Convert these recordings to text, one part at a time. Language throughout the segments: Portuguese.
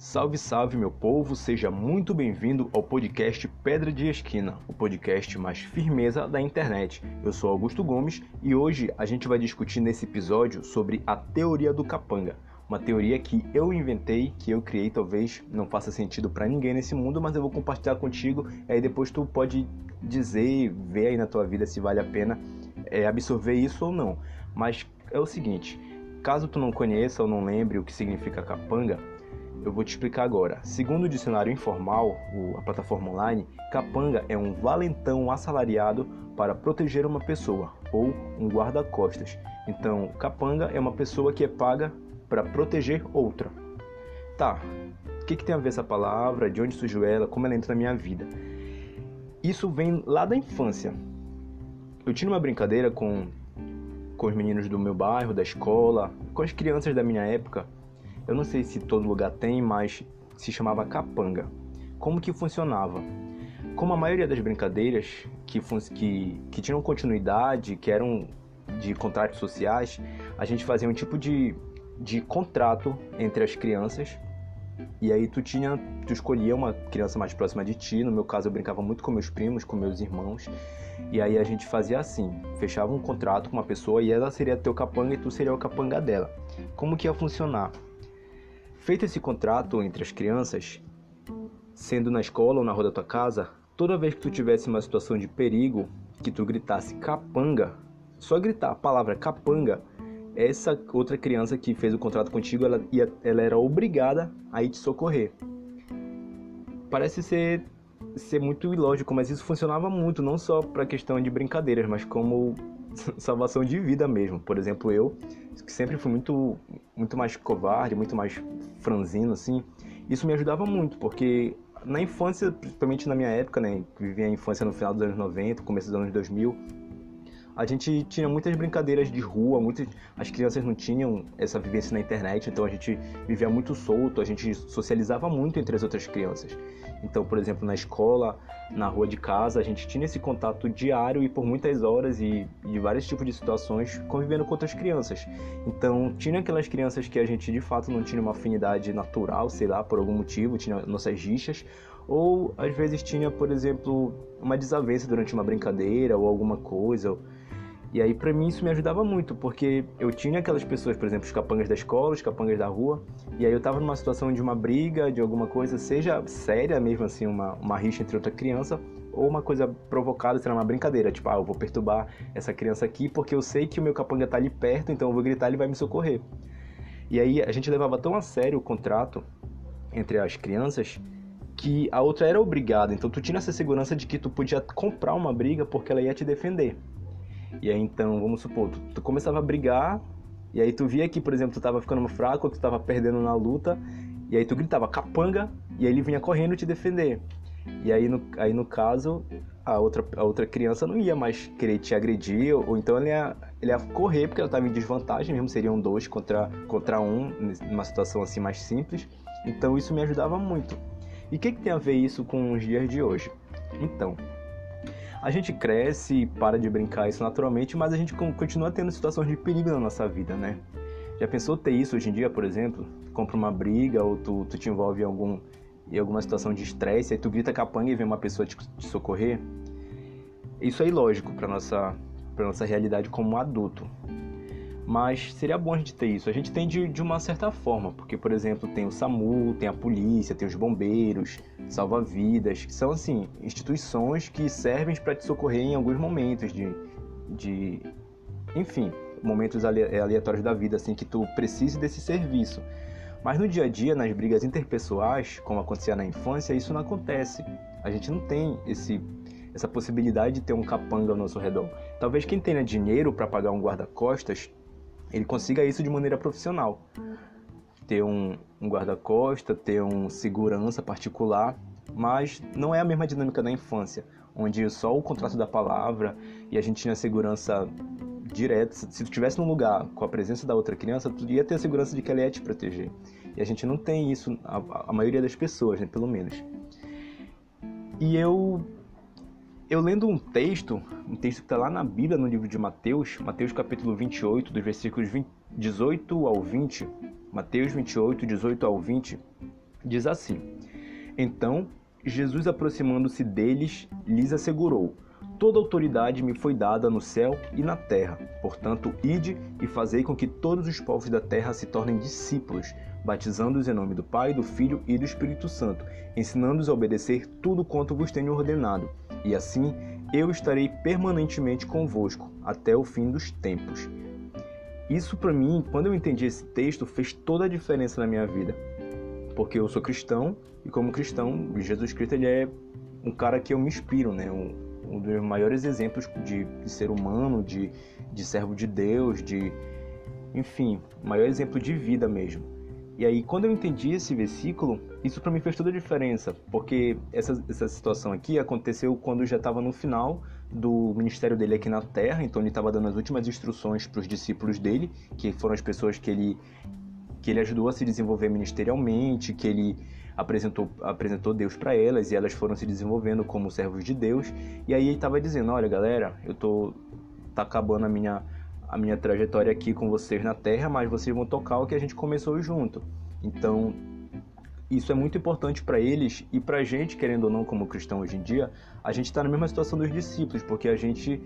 Salve, salve, meu povo! Seja muito bem-vindo ao podcast Pedra de Esquina, o podcast mais firmeza da internet. Eu sou Augusto Gomes e hoje a gente vai discutir nesse episódio sobre a teoria do capanga. Uma teoria que eu inventei, que eu criei, talvez não faça sentido para ninguém nesse mundo, mas eu vou compartilhar contigo, aí depois tu pode dizer, ver aí na tua vida se vale a pena absorver isso ou não. Mas é o seguinte, caso tu não conheça ou não lembre o que significa capanga, eu vou te explicar agora. Segundo o dicionário informal, a plataforma online, capanga é um valentão assalariado para proteger uma pessoa, ou um guarda-costas. Então, capanga é uma pessoa que é paga para proteger outra. Tá, o que tem a ver essa palavra, de onde surgiu ela, como ela entra na minha vida? Isso vem lá da infância. Eu tinha uma brincadeira com os meninos do meu bairro, da escola, com as crianças da minha época. Eu não sei se todo lugar tem, mas se chamava capanga. Como que funcionava? Como a maioria das brincadeiras que tinham continuidade, que eram de contratos sociais, a gente fazia um tipo de contrato entre as crianças. E aí tu escolhia uma criança mais próxima de ti. No meu caso, eu brincava muito com meus primos, com meus irmãos. E aí a gente fazia assim, fechava um contrato com uma pessoa e ela seria teu capanga e tu seria o capanga dela. Como que ia funcionar? Feito esse contrato entre as crianças, sendo na escola ou na rua da tua casa, toda vez que tu tivesse uma situação de perigo, que tu gritasse capanga, só gritar a palavra capanga, essa outra criança que fez o contrato contigo, ela era obrigada a ir te socorrer. Parece ser muito ilógico, mas isso funcionava muito, não só para questão de brincadeiras, mas como salvação de vida mesmo. Por exemplo, eu, que sempre fui muito mais covarde, muito mais franzino, assim, isso me ajudava muito, porque na infância, principalmente na minha época, né, que vivia a infância no final dos anos 90, começo dos anos 2000, a gente tinha muitas brincadeiras de rua, as crianças não tinham essa vivência na internet, então a gente vivia muito solto, a gente socializava muito entre as outras crianças. Então, por exemplo, na escola, na rua de casa, a gente tinha esse contato diário e por muitas horas e de vários tipos de situações convivendo com outras crianças. Então, tinha aquelas crianças que a gente de fato não tinha uma afinidade natural, sei lá, por algum motivo, tinha nossas rixas, ou às vezes tinha, por exemplo, uma desavença durante uma brincadeira ou alguma coisa. E aí, pra mim, isso me ajudava muito, porque eu tinha aquelas pessoas, por exemplo, os capangas da escola, os capangas da rua, e aí eu tava numa situação de uma briga, de alguma coisa, seja séria mesmo, assim, uma rixa entre outra criança, ou uma coisa provocada, sei lá, uma brincadeira, tipo, eu vou perturbar essa criança aqui porque eu sei que o meu capanga tá ali perto, então eu vou gritar e ele vai me socorrer. E aí a gente levava tão a sério o contrato entre as crianças, que a outra era obrigada, então tu tinha essa segurança de que tu podia comprar uma briga porque ela ia te defender. E aí então, vamos supor, tu começava a brigar, e aí tu via que, por exemplo, tu tava ficando fraco, ou tu tava perdendo na luta, e aí tu gritava capanga, e aí ele vinha correndo te defender. E aí no caso, a outra criança não ia mais querer te agredir, ou então ele ia correr, porque ela tava em desvantagem mesmo, seriam dois contra um, numa situação assim mais simples. Então isso me ajudava muito. E o que tem a ver isso com os dias de hoje? Então, a gente cresce e para de brincar isso naturalmente, mas a gente continua tendo situações de perigo na nossa vida, né? Já pensou ter isso hoje em dia, por exemplo? Tu compra uma briga ou tu te envolve em alguma situação de estresse, aí tu grita capanga e vem uma pessoa te socorrer? Isso é ilógico para nossa realidade como adulto. Mas seria bom a gente ter isso. A gente tem de uma certa forma, porque, por exemplo, tem o SAMU, tem a polícia, tem os bombeiros, salva-vidas, que são, assim, instituições que servem para te socorrer em alguns momentos enfim, momentos aleatórios da vida, assim, que tu precise desse serviço. Mas no dia a dia, nas brigas interpessoais, como acontecia na infância, isso não acontece. A gente não tem essa possibilidade de ter um capanga ao nosso redor. Talvez quem tenha dinheiro para pagar um guarda-costas, ele consiga isso de maneira profissional. Ter um guarda-costas, ter um segurança particular, mas não é a mesma dinâmica da infância, onde só o contrato da palavra e a gente tinha segurança direta. Se tu estivesse num lugar com a presença da outra criança, tu ia ter a segurança de que ela ia te proteger. E a gente não tem isso, a maioria das pessoas, né, pelo menos. E eu lendo um texto que está lá na Bíblia, no livro de Mateus capítulo 28, dos versículos 18 ao 20, Mateus 28, 18 ao 20, Diz assim: Então, Jesus, aproximando-se deles, lhes assegurou: Toda autoridade me foi dada no céu e na terra. Portanto, ide e fazei com que todos os povos da terra se tornem discípulos, batizando-os em nome do Pai, do Filho e do Espírito Santo, ensinando-os a obedecer tudo quanto vos tenho ordenado. E assim, eu estarei permanentemente convosco, até o fim dos tempos. Isso, para mim, quando eu entendi esse texto, fez toda a diferença na minha vida. Porque eu sou cristão, e como cristão, Jesus Cristo ele é um cara que eu me inspiro, né? Um dos maiores exemplos de ser humano, de servo de Deus, enfim, o maior exemplo de vida mesmo. E aí, quando eu entendi esse versículo, isso para mim fez toda a diferença, porque essa situação aqui aconteceu quando já estava no final do ministério dele aqui na Terra, então ele estava dando as últimas instruções para os discípulos dele, que foram as pessoas que ele ajudou a se desenvolver ministerialmente, que ele apresentou Deus para elas, e elas foram se desenvolvendo como servos de Deus. E aí ele estava dizendo: olha galera, tá acabando a minha trajetória aqui com vocês na Terra, mas vocês vão tocar o que a gente começou junto. Então isso é muito importante para eles e para a gente, querendo ou não, como cristão hoje em dia. A gente está na mesma situação dos discípulos, porque a gente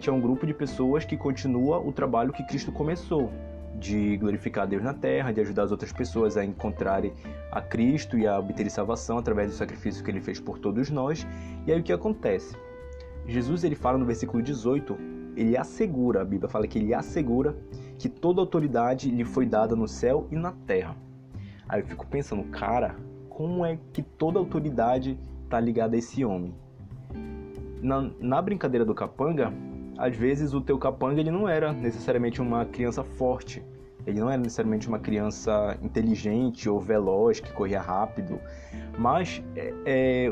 é um grupo de pessoas que continua o trabalho que Cristo começou, de glorificar a Deus na terra, de ajudar as outras pessoas a encontrarem a Cristo e a obterem salvação através do sacrifício que ele fez por todos nós. E aí o que acontece? Jesus, ele fala no versículo 18, ele assegura, a Bíblia fala que ele assegura que toda autoridade lhe foi dada no céu e na terra. Aí eu fico pensando, cara, como é que toda autoridade está ligada a esse homem? Na brincadeira do capanga, às vezes o teu capanga ele não era necessariamente uma criança forte, ele não era necessariamente uma criança inteligente ou veloz, que corria rápido, mas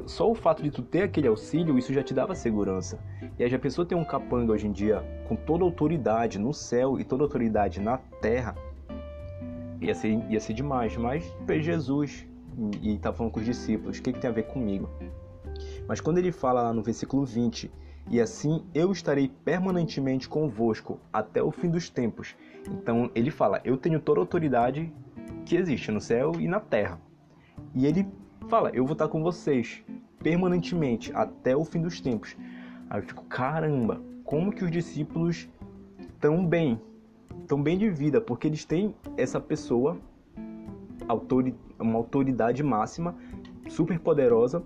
só o fato de tu ter aquele auxílio, isso já te dava segurança. E aí a pessoa tem um capanga hoje em dia com toda a autoridade no céu e toda a autoridade na terra, ia ser demais. Mas fez Jesus e tá falando com os discípulos, o que tem a ver comigo? Mas quando ele fala lá no versículo 20, e assim eu estarei permanentemente convosco até o fim dos tempos. Então ele fala, eu tenho toda a autoridade que existe no céu e na terra. E ele fala, eu vou estar com vocês permanentemente até o fim dos tempos. Aí eu fico, caramba, como que os discípulos estão bem de vida, porque eles têm essa pessoa, uma autoridade máxima, super poderosa,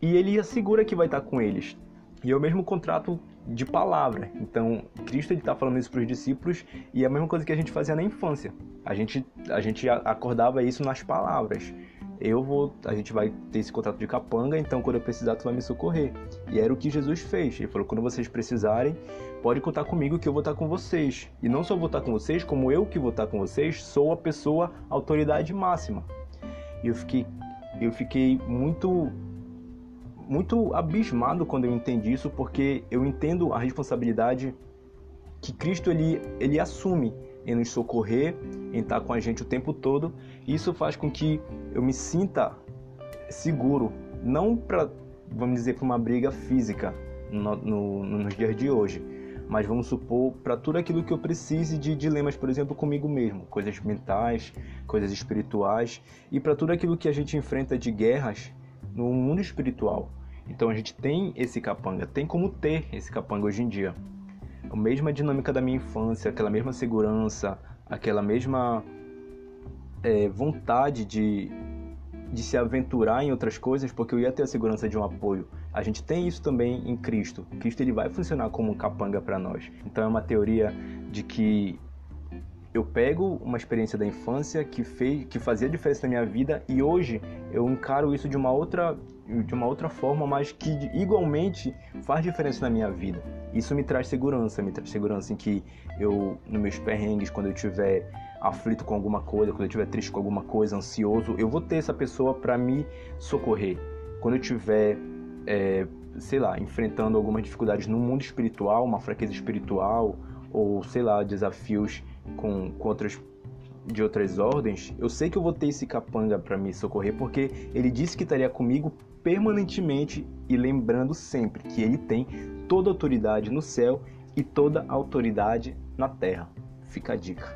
e ele assegura que vai estar com eles. E é o mesmo contrato de palavra. Então, Cristo está falando isso para os discípulos, e é a mesma coisa que a gente fazia na infância. A gente acordava isso nas palavras. A gente vai ter esse contrato de capanga, então quando eu precisar tu vai me socorrer. E era o que Jesus fez. Ele falou, quando vocês precisarem, pode contar comigo que eu vou estar com vocês. E não só vou estar com vocês, como eu que vou estar com vocês, sou a pessoa, a autoridade máxima. E eu fiquei muito abismado quando eu entendi isso, porque eu entendo a responsabilidade que Cristo ele assume em nos socorrer, em estar com a gente o tempo todo. E isso faz com que eu me sinta seguro, não para, vamos dizer, para uma briga física nos dias de hoje, mas vamos supor, para tudo aquilo que eu precise de dilemas, por exemplo, comigo mesmo, coisas mentais, coisas espirituais, e para tudo aquilo que a gente enfrenta de guerras no mundo espiritual. Então a gente tem esse capanga, tem como ter esse capanga hoje em dia. A mesma dinâmica da minha infância, aquela mesma segurança, aquela mesma vontade de se aventurar em outras coisas, porque eu ia ter a segurança de um apoio. A gente tem isso também em Cristo. Cristo ele vai funcionar como um capanga para nós. Então é uma teoria de que eu pego uma experiência da infância que fazia diferença na minha vida, e hoje eu encaro isso de uma outra forma, mas que igualmente faz diferença na minha vida. Isso me traz segurança em que eu, nos meus perrengues, quando eu estiver aflito com alguma coisa, quando eu estiver triste com alguma coisa, ansioso, eu vou ter essa pessoa para me socorrer. Quando eu estiver, enfrentando algumas dificuldades no mundo espiritual, uma fraqueza espiritual, ou, desafios de outras ordens, eu sei que eu vou ter esse capanga para me socorrer, porque ele disse que estaria comigo permanentemente, e lembrando sempre que ele tem toda a autoridade no céu e toda a autoridade na terra. Fica a dica.